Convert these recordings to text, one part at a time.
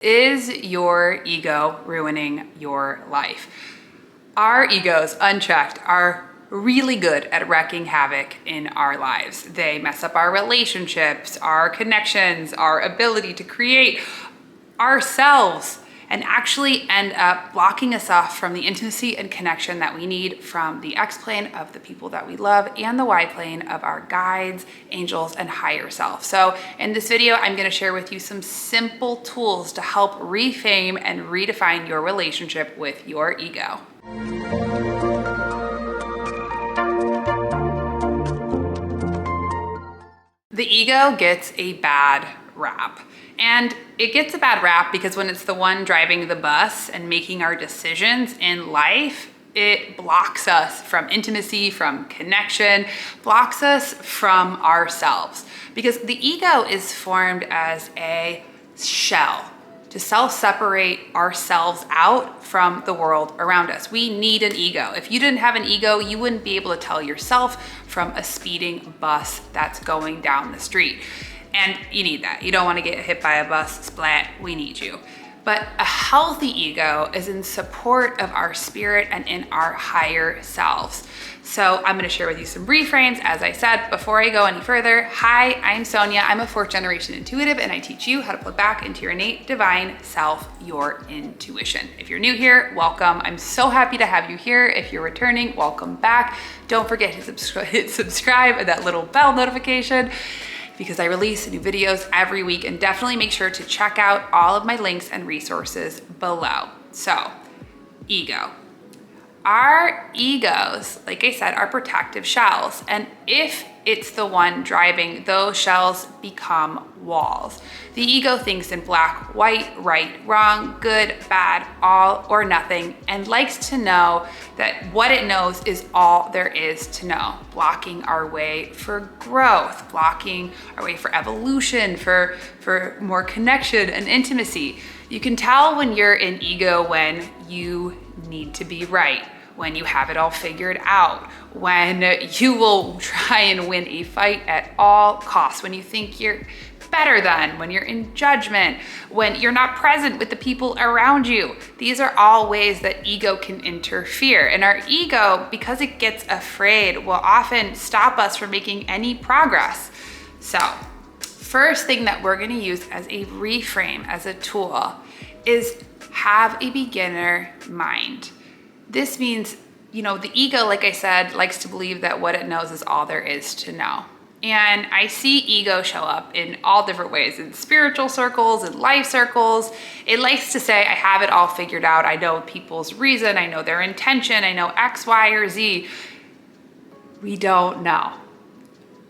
Is your ego ruining your life? Our egos, unchecked, are really good at wreaking havoc in our lives. They mess up our relationships, our connections, our ability to create ourselves, and actually end up blocking us off from the intimacy and connection that we need from the X plane of the people that we love and the Y plane of our guides, angels, and higher self. So in this video, I'm gonna share with you some simple tools to help reframe and redefine your relationship with your ego. The ego gets a bad rap. And it gets a bad rap because when it's the one driving the bus and making our decisions in life, it blocks us from intimacy, from connection, blocks us from ourselves. Because the ego is formed as a shell to self-separate ourselves out from the world around us. We need an ego. If you didn't have an ego, you wouldn't be able to tell yourself from a speeding bus that's going down the street. And you need that. You don't want to get hit by a bus, splat, we need you. But a healthy ego is in support of our spirit and in our higher selves. So I'm going to share with you some reframes. As I said, before I go any further, hi, I'm Sonia. I'm a 4th generation intuitive, and I teach you how to plug back into your innate divine self, your intuition. If you're new here, welcome. I'm so happy to have you here. If you're returning, welcome back. Don't forget to hit subscribe and that little bell notification, because I release new videos every week, and definitely make sure to check out all of my links and resources below. So, ego. Our egos, like I said, are protective shells. And if it's the one driving, those shells become walls. The ego thinks in black, white, right, wrong, good, bad, all or nothing, and likes to know that what it knows is all there is to know, blocking our way for growth, blocking our way for evolution, for more connection and intimacy. You can tell when you're in ego when you need to be right, when you have it all figured out, when you will try and win a fight at all costs, when you think you're better than, when you're in judgment, when you're not present with the people around you. These are all ways that ego can interfere. And our ego, because it gets afraid, will often stop us from making any progress. So, first thing that we're gonna use as a reframe, as a tool, is have a beginner mind. This means, the ego, like I said, likes to believe that what it knows is all there is to know. And I see ego show up in all different ways, in spiritual circles, in life circles. It likes to say, I have it all figured out. I know people's reason. I know their intention. I know X, Y, or Z. We don't know.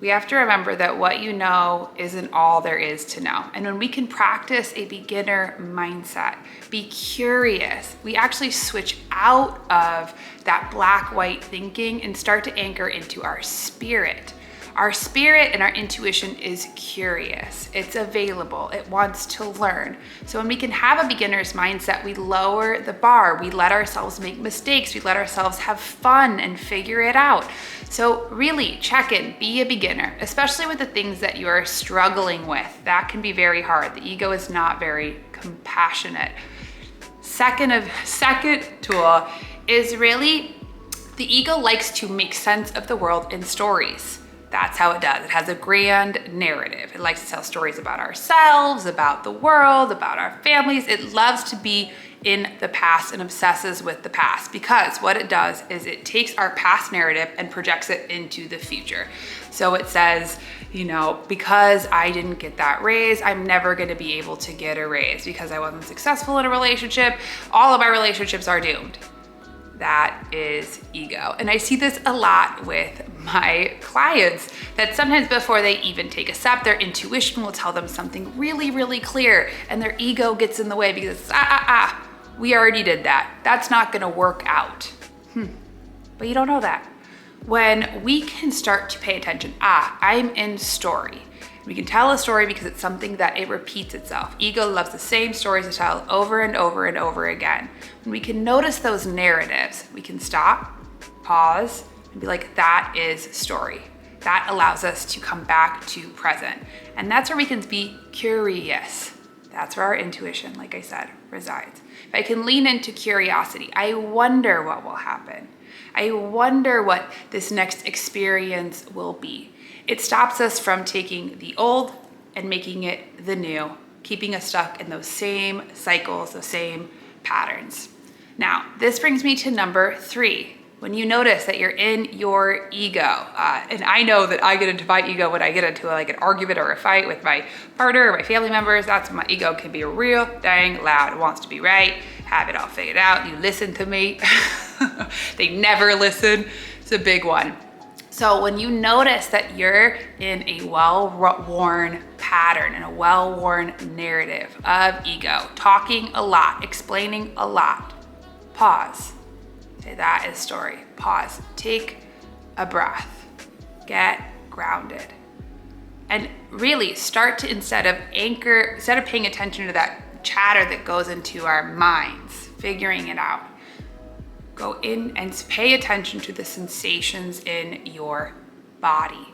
We have to remember that what you know isn't all there is to know. And when we can practice a beginner mindset, be curious, we actually switch out of that black-white thinking and start to anchor into our spirit. Our spirit and our intuition is curious. It's available. It wants to learn. So when we can have a beginner's mindset, we lower the bar. We let ourselves make mistakes. We let ourselves have fun and figure it out. So really check in, be a beginner, especially with the things that you are struggling with. That can be very hard. The ego is not very compassionate. Second tool is really, the ego likes to make sense of the world in stories. That's how it does. It has a grand narrative. It likes to tell stories about ourselves, about the world, about our families. It loves to be in the past and obsesses with the past, because what it does is it takes our past narrative and projects it into the future. So it says, because I didn't get that raise, I'm never gonna be able to get a raise. Because I wasn't successful in a relationship, all of my relationships are doomed. That is ego. And I see this a lot with my clients, that sometimes before they even take a step, their intuition will tell them something really, really clear, and their ego gets in the way because we already did that. That's not gonna work out. But you don't know that. When we can start to pay attention, I'm in story. We can tell a story because it's something that it repeats itself. Ego loves the same stories to tell over and over and over again. When we can notice those narratives, we can stop, pause, and be like, that is story. That allows us to come back to present. And that's where we can be curious. That's where our intuition, like I said, resides. If I can lean into curiosity, I wonder what will happen. I wonder what this next experience will be. It stops us from taking the old and making it the new, keeping us stuck in those same cycles, those same patterns. Now, this brings me to number 3. When you notice that you're in your ego, and I know that I get into my ego when I get into like an argument or a fight with my partner or my family members. That's when my ego can be real dang loud. It wants to be right, have it all figured out. You listen to me. They never listen. It's a big one. So when you notice that you're in a well-worn pattern and a well-worn narrative of ego, talking a lot, explaining a lot, pause. Say, that is story. Pause. Take a breath. Get grounded. And really start to, instead of paying attention to that chatter that goes into our minds, figuring it out, go in and pay attention to the sensations in your body.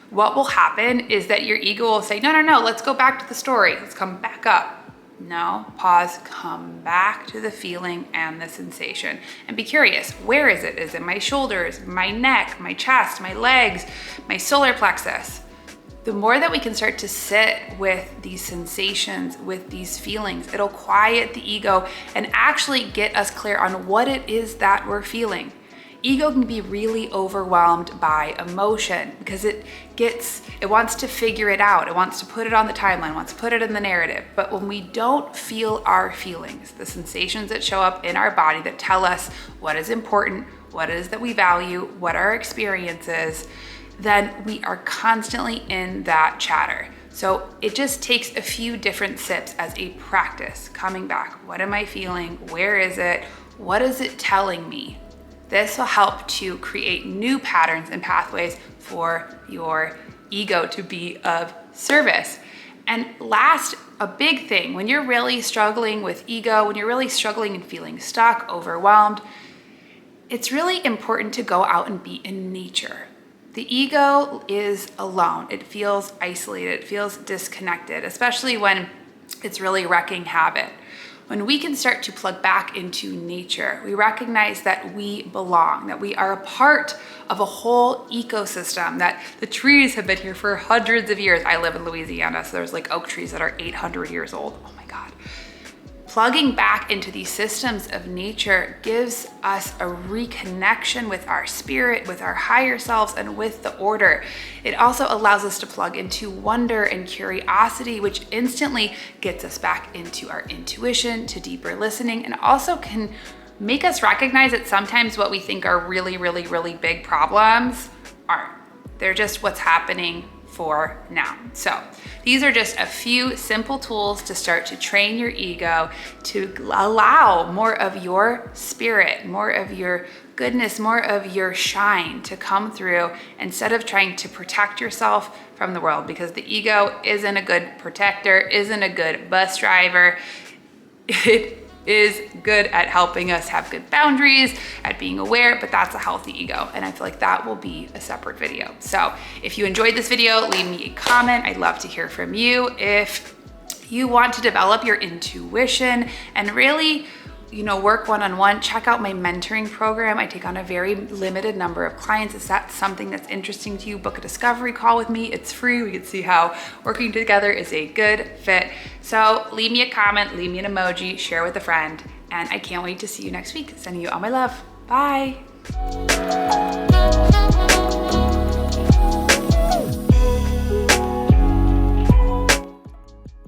What will happen is that your ego will say, no, let's go back to the story. Let's come back up. No, pause, come back to the feeling and the sensation and be curious. Where is it? Is it my shoulders, my neck, my chest, my legs, my solar plexus? The more that we can start to sit with these sensations, with these feelings, it'll quiet the ego and actually get us clear on what it is that we're feeling. Ego can be really overwhelmed by emotion because it wants to figure it out. It wants to put it on the timeline, wants to put it in the narrative. But when we don't feel our feelings, the sensations that show up in our body that tell us what is important, what it is that we value, what our experience is, then we are constantly in that chatter. So it just takes a few different sips as a practice, coming back. What am I feeling? Where is it? What is it telling me? This will help to create new patterns and pathways for your ego to be of service. And last, a big thing, when you're really struggling with ego, when you're really struggling and feeling stuck, overwhelmed, it's really important to go out and be in nature. The ego is alone. It feels isolated. It feels disconnected, especially when it's really wreaking havoc. When we can start to plug back into nature, we recognize that we belong, that we are a part of a whole ecosystem, that the trees have been here for hundreds of years. I live in Louisiana, so there's like oak trees that are 800 years old. Oh my God. Plugging back into these systems of nature gives us a reconnection with our spirit, with our higher selves, and with the order. It also allows us to plug into wonder and curiosity, which instantly gets us back into our intuition, to deeper listening, and also can make us recognize that sometimes what we think are really, really, really big problems aren't. They're just what's happening for now. So these are just a few simple tools to start to train your ego to allow more of your spirit, more of your goodness, more of your shine to come through instead of trying to protect yourself from the world, because the ego isn't a good protector, isn't a good bus driver. It is good at helping us have good boundaries, at being aware, but that's a healthy ego. And I feel like that will be a separate video. So if you enjoyed this video, leave me a comment. I'd love to hear from you. If you want to develop your intuition and really, work one-on-one, check out my mentoring program. I take on a very limited number of clients. If that's something that's interesting to you, book a discovery call with me. It's free. We can see how working together is a good fit. So leave me a comment, leave me an emoji, share with a friend, and I can't wait to see you next week. Sending you all my love. Bye.